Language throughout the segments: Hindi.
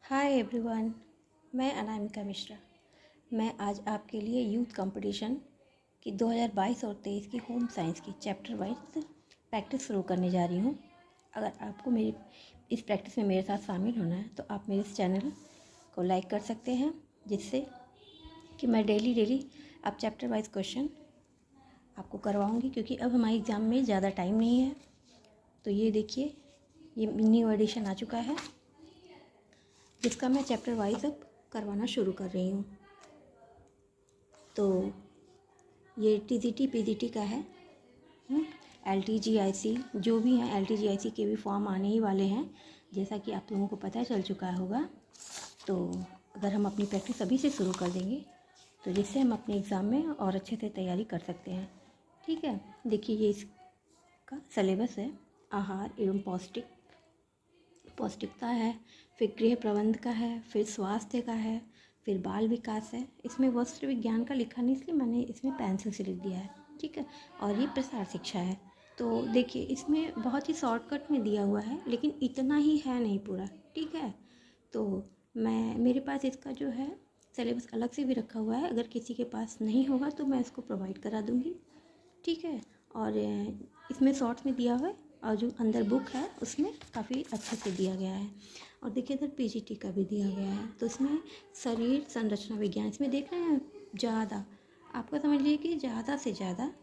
हाय एवरीवन, मैं अनामिका मिश्रा। मैं आज आपके लिए यूथ कंपटीशन की 2022 और 23 की होम साइंस की चैप्टर वाइज प्रैक्टिस शुरू करने जा रही हूँ। अगर आपको मेरी इस प्रैक्टिस में मेरे साथ शामिल होना है तो आप मेरे इस चैनल को लाइक कर सकते हैं, जिससे कि मैं डेली आप चैप्टर वाइज क्वेश्चन आपको करवाऊँगी, क्योंकि अब हमारे एग्ज़ाम में ज़्यादा टाइम नहीं है। तो ये देखिए, ये न्यू एडिशन आ चुका है, जिसका मैं चैप्टर वाइज अब करवाना शुरू कर रही हूँ। तो ये टीजीटी पीजीटी का है, एलटीजीआईसी जो भी हैं, एलटीजीआईसी के भी फॉर्म आने ही वाले हैं, जैसा कि आप लोगों को पता चल चुका होगा। तो अगर हम अपनी प्रैक्टिस अभी से शुरू कर देंगे तो जिससे हम अपने एग्ज़ाम में और अच्छे से तैयारी कर सकते हैं। ठीक है, देखिए ये इसका सिलेबस है। आहार एवं पौष्टिकता है, फिर गृह प्रबंध का है, फिर स्वास्थ्य का है, फिर बाल विकास है। इसमें वस्त्र विज्ञान का लिखा नहीं, इसलिए मैंने इसमें पेंसिल से लिख दिया है। ठीक है, और ये प्रसार शिक्षा है। तो देखिए, इसमें बहुत ही शॉर्टकट में दिया हुआ है, लेकिन इतना ही है नहीं पूरा। ठीक है, तो मेरे पास इसका जो है सिलेबस अलग से भी रखा हुआ है। अगर किसी के पास नहीं होगा तो मैं इसको प्रोवाइड करा दूँगी। ठीक है, और इसमें शॉर्ट्स में दिया हुआ है, और जो अंदर बुक है उसमें काफ़ी अच्छे से दिया गया है। और देखिए इधर पीजीटी का भी दिया गया है। तो इसमें शरीर संरचना विज्ञान, इसमें देख रहे हैं ज़्यादा, आपका समझ लीजिए कि ज़्यादा से ज़्यादा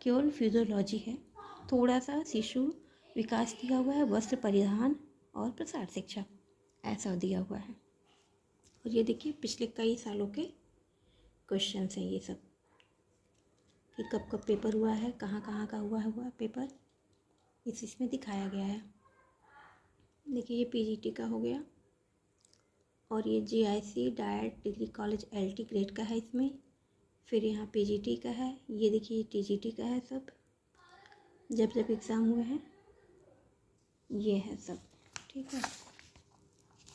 केवल फिजियोलॉजी है। थोड़ा सा शिशु विकास दिया हुआ है, वस्त्र परिधान और प्रसार शिक्षा ऐसा दिया हुआ है। और ये देखिए पिछले कई सालों के क्वेश्चन हैं ये सब, कि कब कब पेपर हुआ है, कहाँ कहाँ का हुआ पेपर, इसमें दिखाया गया है। देखिए ये पीजीटी का हो गया, और ये GIC diet degree college LT grade का है इसमें। फिर यहाँ पीजीटी का है, ये देखिए टीजीटी का है। सब जब एग्ज़ाम हुए हैं ये है सब। ठीक है,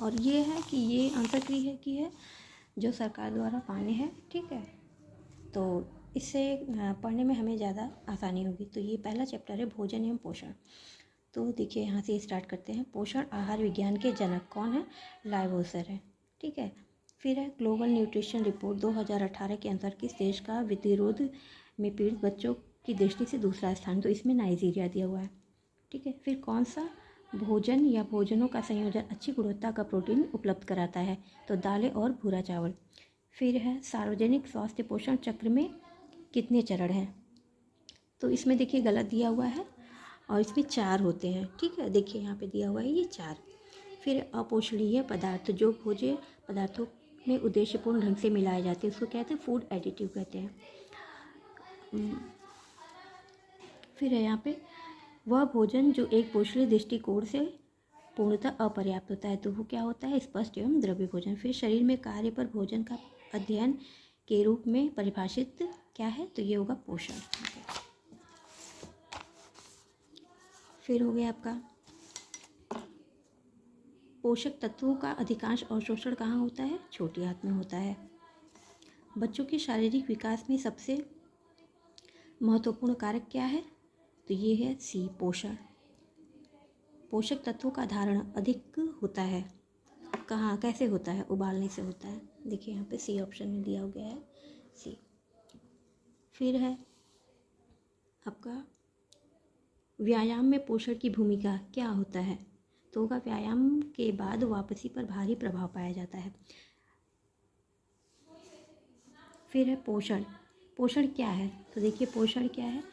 और ये है कि ये आंसर की है जो सरकार द्वारा मान्य है। ठीक है, तो इससे पढ़ने में हमें ज़्यादा आसानी होगी। तो ये पहला चैप्टर है भोजन एवं पोषण। तो देखिए यहाँ से स्टार्ट करते हैं। पोषण आहार विज्ञान के जनक कौन है? लाइवोसर है। ठीक है, फिर है ग्लोबल न्यूट्रिशन रिपोर्ट 2018 के अनुसार किस देश का वितिरोध में पीड़ित बच्चों की दृष्टि से दूसरा स्थान? तो इसमें नाइजीरिया दिया हुआ है। ठीक है, फिर कौन सा भोजन या भोजनों का संयोजन अच्छी गुणवत्ता का प्रोटीन उपलब्ध कराता है? तो दालें और भूरा चावल। फिर है सार्वजनिक स्वास्थ्य पोषण चक्र में कितने चरण हैं? तो इसमें देखिए गलत दिया हुआ है, और इसमें 4 होते हैं। ठीक है, देखिए यहाँ पे दिया हुआ है ये 4। फिर अपोषणीय पदार्थ जो भोज्य पदार्थों में उद्देश्यपूर्ण ढंग से मिलाए जाते हैं, उसको कहते हैं फूड एडिटिव कहते हैं। फिर है यहाँ पे वह भोजन जो एक पोषणीय दृष्टिकोण से पूर्णतः अपर्याप्त होता है, तो वो क्या होता है? स्पष्ट एवं द्रव्य भोजन। फिर शरीर में कार्य पर भोजन का अध्ययन के रूप में परिभाषित क्या है? तो ये होगा पोषण। फिर हो गया आपका पोषक तत्वों का अधिकांश अवशोषण कहाँ होता है? छोटी आंत में होता है। बच्चों के शारीरिक विकास में सबसे महत्वपूर्ण कारक क्या है? तो ये है सी, पोषण। पोषक तत्वों का धारण अधिक होता है कहाँ, कैसे होता है? उबालने से होता है। देखिए यहाँ पे सी ऑप्शन में दिया गया है, सी। फिर है आपका व्यायाम में पोषण की भूमिका क्या होता है? तो होगा व्यायाम के बाद वापसी पर भारी प्रभाव पाया जाता है। फिर है पोषण। पोषण क्या है? तो देखिए पोषण क्या है?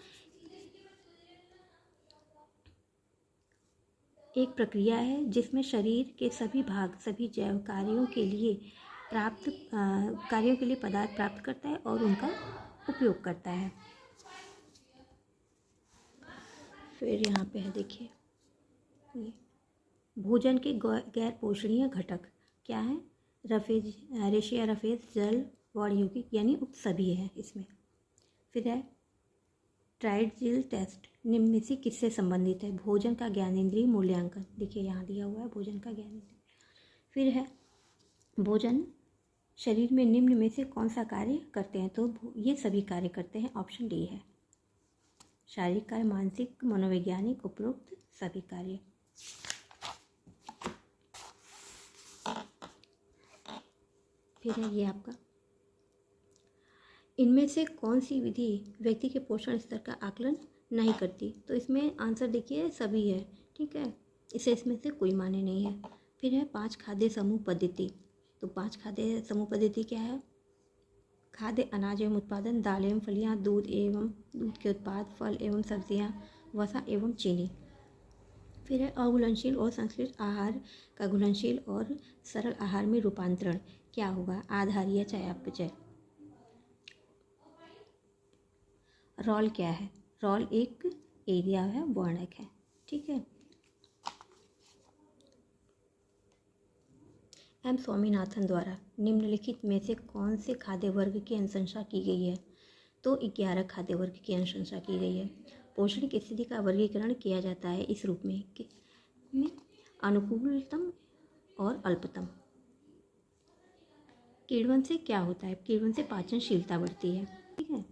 एक प्रक्रिया है जिसमें शरीर के सभी भाग सभी जैव कार्यों के लिए पदार्थ प्राप्त करता है और उनका उपयोग करता है। फिर यहाँ पे है देखिए ये भोजन के गैर पोषणीय घटक क्या है? रेशिया रफेज, जल, वर्ण यौगिक, यानी सभी है इसमें। फिर है ट्राइडजिल टेस्ट निम्न में से किससे संबंधित है? भोजन का ज्ञानेंद्रिय मूल्यांकन। देखिए यहाँ दिया हुआ है भोजन का ज्ञानेंद्रिय। फिर है भोजन शरीर में निम्न में से कौन सा कार्य करते हैं? तो ये सभी कार्य करते हैं, ऑप्शन डी है। शारीरिक कार्य, मानसिक, मनोवैज्ञानिक, उपरोक्त सभी कार्य। फिर है ये आपका, इनमें से कौन सी विधि व्यक्ति के पोषण स्तर का आकलन नहीं करती? तो इसमें आंसर देखिए सभी है, ठीक है, इसे इसमें से कोई माने नहीं है। फिर है 5 खाद्य समूह पद्धति। तो 5 खाद्य समूह पद्धति क्या है? खाद्य अनाज एवं उत्पादन, दाल एवं फलियाँ, दूध एवं दूध के उत्पाद, फल एवं सब्जियाँ, वसा एवं चीनी। फिर है अघुलनशील और संश्लिष्ट आहार का घुलनशील और सरल आहार में रूपांतरण क्या होगा? आधारीय चयापचय। रॉल क्या है? रॉल एक एरिया है, वर्णक है, ठीक है। एम स्वामीनाथन द्वारा निम्नलिखित में से कौन से खाद्य वर्ग की अनुशंसा की गई है? तो 11 खाद्य वर्ग की अनुशंसा की गई है। पौष्टिक स्थिति का वर्गीकरण किया जाता है इस रूप में अनुकूलतम और अल्पतम। किण्वन से क्या होता है? किण्वन से पाचनशीलता बढ़ती है, ठीक है।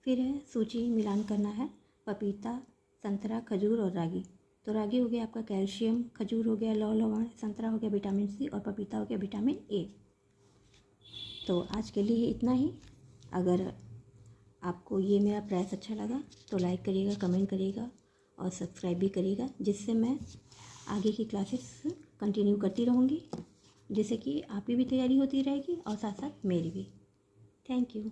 फिर है सूची मिलान करना है, पपीता, संतरा, खजूर और रागी। तो रागी हो गया आपका कैल्शियम, खजूर हो गया लौह लवण, संतरा हो गया विटामिन सी और पपीता हो गया विटामिन ए। तो आज के लिए इतना ही। अगर आपको ये मेरा प्रयास अच्छा लगा तो लाइक करिएगा, कमेंट करिएगा और सब्सक्राइब भी करिएगा, जिससे मैं आगे की क्लासेस कंटिन्यू करती रहूँगी, जिससे कि आपकी भी तैयारी होती रहेगी और साथ साथ मेरी भी। Thank you.